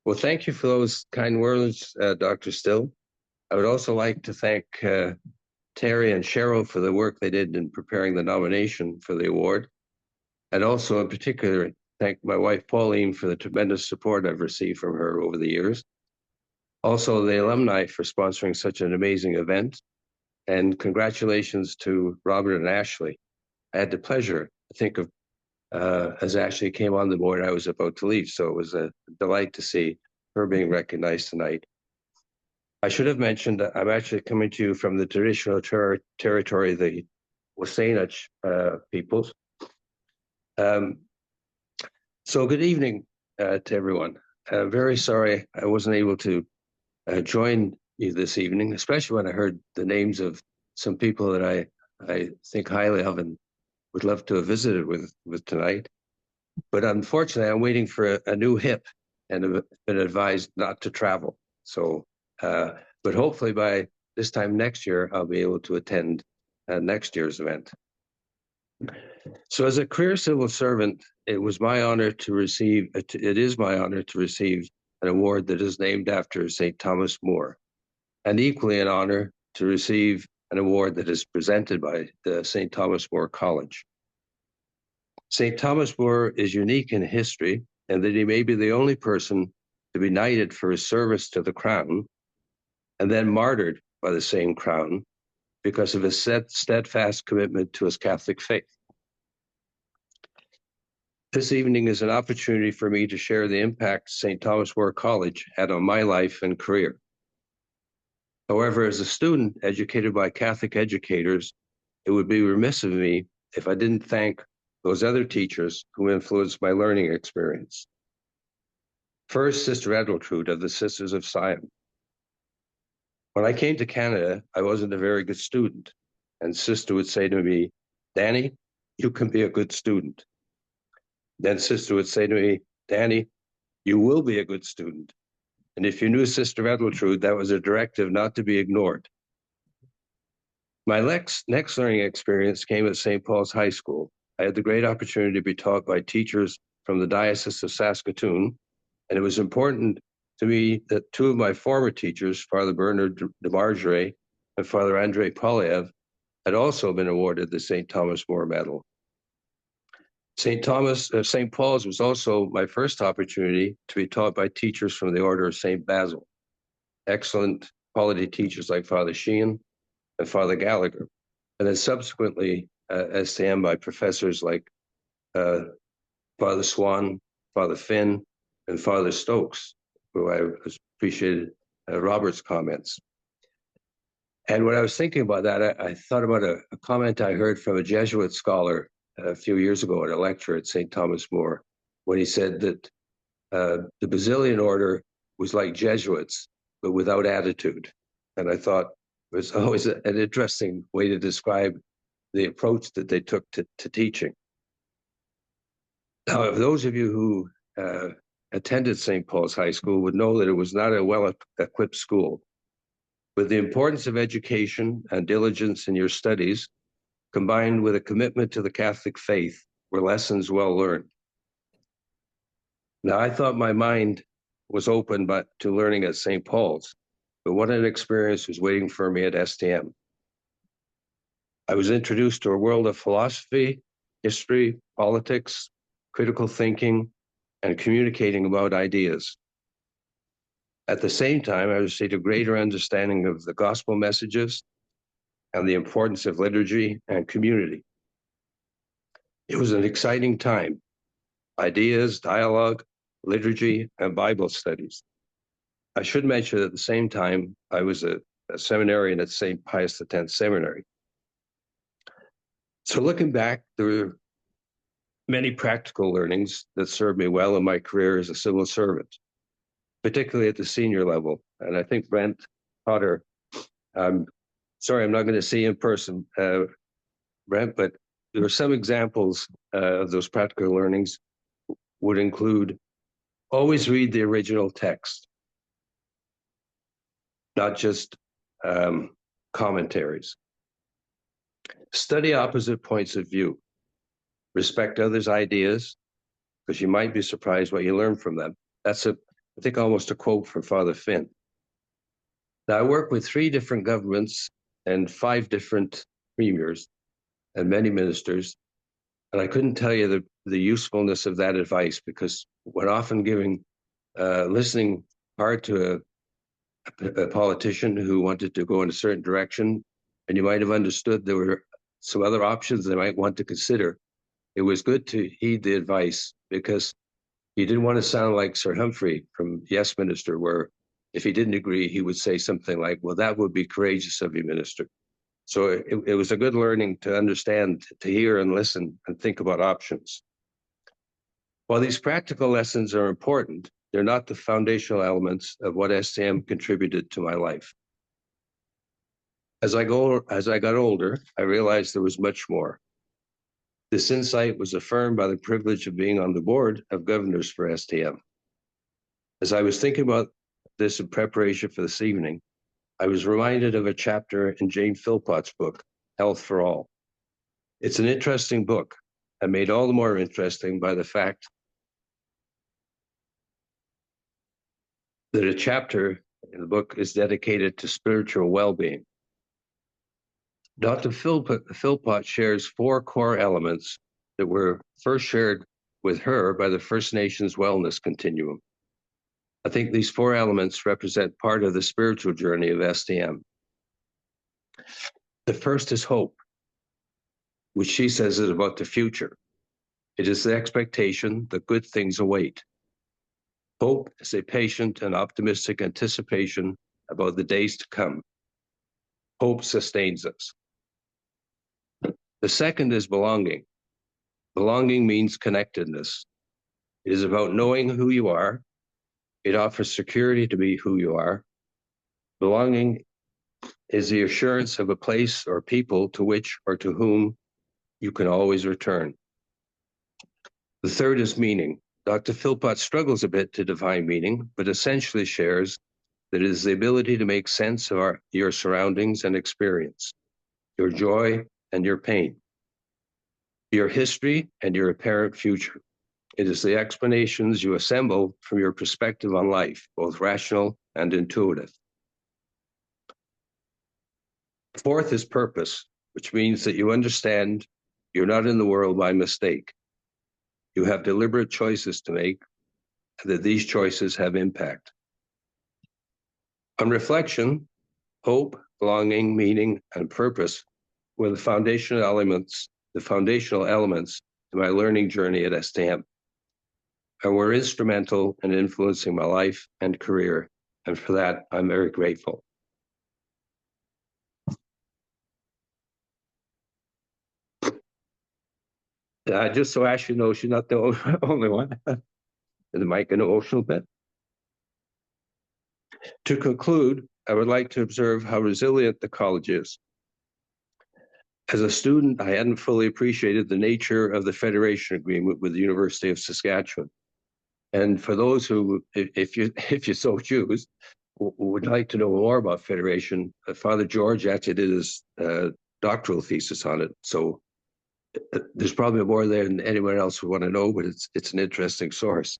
Well, thank you for those kind words, Dr. Still. I would also like to thank Terry and Cheryl for the work they did in preparing the nomination for the award. And also, in particular, thank my wife, Pauline, for the tremendous support I've received from her over the years. Also, the alumni for sponsoring such an amazing event. And congratulations to Robert and Ashley. I had the pleasure, I think, of as Ashley came on the board, I was about to leave. So it was a delight to see her being recognized tonight. I should have mentioned that I'm actually coming to you from the traditional territory, the Wasanich peoples. So good evening to everyone. Very sorry I wasn't able to join you this evening, especially when I heard the names of some people that I think highly of and would love to have visited with tonight. But unfortunately, I'm waiting for a new hip and have been advised not to travel. So, but hopefully by this time next year, I'll be able to attend next year's event. So as a career civil servant, it is my honor to receive an award that is named after St. Thomas More, and equally an honor to receive an award that is presented by the St. Thomas More College. St. Thomas More is unique in history in that he may be the only person to be knighted for his service to the crown and then martyred by the same crown because of his steadfast commitment to his Catholic faith. This evening is an opportunity for me to share the impact St. Thomas More College had on my life and career. However, as a student educated by Catholic educators, it would be remiss of me if I didn't thank those other teachers who influenced my learning experience. First, Sister Edeltrude of the Sisters of Sion. When I came to Canada, I wasn't a very good student, and Sister would say to me, "Danny, you can be a good student." Then Sister would say to me, "Danny, you will be a good student." And if you knew Sister Edeltrude, that was a directive not to be ignored. My next learning experience came at St. Paul's High School. I had the great opportunity to be taught by teachers from the Diocese of Saskatoon, and it was important to me that two of my former teachers, Father Bernard de Margeray and Father Andrei Polyev, had also been awarded the St. Thomas More Medal. St. Paul's was also my first opportunity to be taught by teachers from the Order of St. Basil, excellent quality teachers like Father Sheehan and Father Gallagher, and then subsequently STM by professors like Father Swan, Father Finn, and Father Stokes, who I appreciated Robert's comments. And when I was thinking about that, I thought about a comment I heard from a Jesuit scholar a few years ago at a lecture at St. Thomas More, when he said that the Basilian order was like Jesuits, but without attitude. And I thought it was always an interesting way to describe the approach that they took to teaching. Now, if those of you who attended St. Paul's High School would know that it was not a well-equipped school, but the importance of education and diligence in your studies, combined with a commitment to the Catholic faith, were lessons well learned. Now, I thought my mind was open to learning at St. Paul's, but what an experience was waiting for me at STM. I was introduced to a world of philosophy, history, politics, critical thinking, and communicating about ideas. At the same time, I received a greater understanding of the gospel messages and the importance of liturgy and community. It was an exciting time. Ideas, dialogue, liturgy, and Bible studies. I should mention at the same time, I was a seminarian at St. Pius X Seminary. So looking back, there were many practical learnings that served me well in my career as a civil servant, particularly at the senior level. And I think Brent Potter, sorry, I'm not going to see you in person, Brent, but there are some examples of those practical learnings would include always read the original text, not just commentaries. Study opposite points of view. Respect others' ideas, because you might be surprised what you learn from them. That's a I think almost a quote from Father Finn. Now, I work with 3 different governments and 5 different premiers and many ministers, and I couldn't tell you the usefulness of that advice, because when often listening hard to a politician who wanted to go in a certain direction, and you might have understood there were some other options they might want to consider, it was good to heed the advice, because he didn't want to sound like Sir Humphrey from Yes Minister, where if he didn't agree, he would say something like, well, that would be courageous of you, Minister. So it was a good learning to understand, to hear and listen and think about options. While these practical lessons are important, they're not the foundational elements of what STM contributed to my life. As I got older, I realized there was much more. This insight was affirmed by the privilege of being on the board of governors for STM. As I was thinking about this in preparation for this evening, I was reminded of a chapter in Jane Philpott's book, Health for All. It's an interesting book, and made all the more interesting by the fact that a chapter in the book is dedicated to spiritual well-being. Dr. Philpott shares 4 core elements that were first shared with her by the First Nations Wellness Continuum. I think these 4 elements represent part of the spiritual journey of STM. The first is hope, which she says is about the future. It is the expectation that good things await. Hope is a patient and optimistic anticipation about the days to come. Hope sustains us. The second is belonging. Belonging means connectedness. It is about knowing who you are. It offers security to be who you are. Belonging is the assurance of a place or people to which or to whom you can always return. The third is meaning. Dr. Philpott struggles a bit to define meaning, but essentially shares that it is the ability to make sense of your surroundings and experience, your joy and your pain, your history and your apparent future. It is the explanations you assemble from your perspective on life, both rational and intuitive. Fourth is purpose, which means that you understand you're not in the world by mistake. You have deliberate choices to make, and that these choices have impact. On reflection, hope, belonging, meaning, and purpose were the foundational elements to my learning journey at STM, and were instrumental in influencing my life and career. And for that, I'm very grateful. Just so Ashley knows, she's not the only one. The mic an emotional bit. To conclude, I would like to observe how resilient the college is. As a student, I hadn't fully appreciated the nature of the Federation Agreement with the University of Saskatchewan. And for those who, if you so choose, would like to know more about Federation, Father George actually did his doctoral thesis on it. So there's probably more there than anyone else would want to know, but it's an interesting source.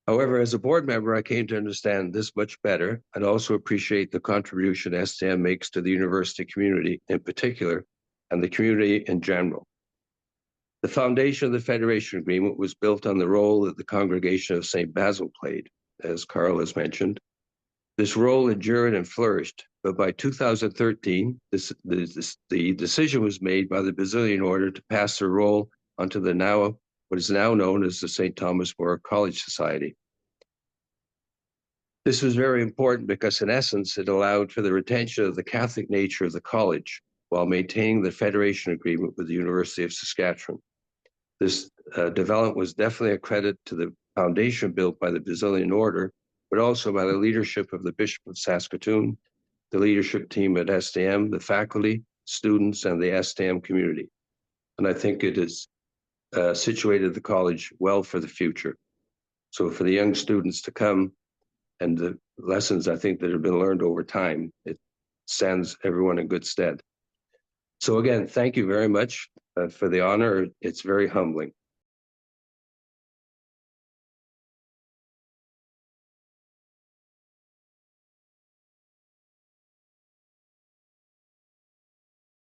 However, as a board member, I came to understand this much better and also appreciate the contribution STM makes to the university community in particular and the community in general. The foundation of the Federation Agreement was built on the role that the Congregation of St. Basil played, as Carl has mentioned. This role endured and flourished, but by 2013, the decision was made by the Basilian Order to pass their role onto what is now known as the St. Thomas More College Society. This was very important because, in essence, it allowed for the retention of the Catholic nature of the college while maintaining the Federation Agreement with the University of Saskatchewan. This development was definitely a credit to the foundation built by the Basilian Order, but also by the leadership of the Bishop of Saskatoon, the leadership team at STM, the faculty, students, and the STM community. And I think it has situated the college well for the future. So for the young students to come and the lessons I think that have been learned over time, it stands everyone in good stead. So again, thank you very much for the honor. It's very humbling.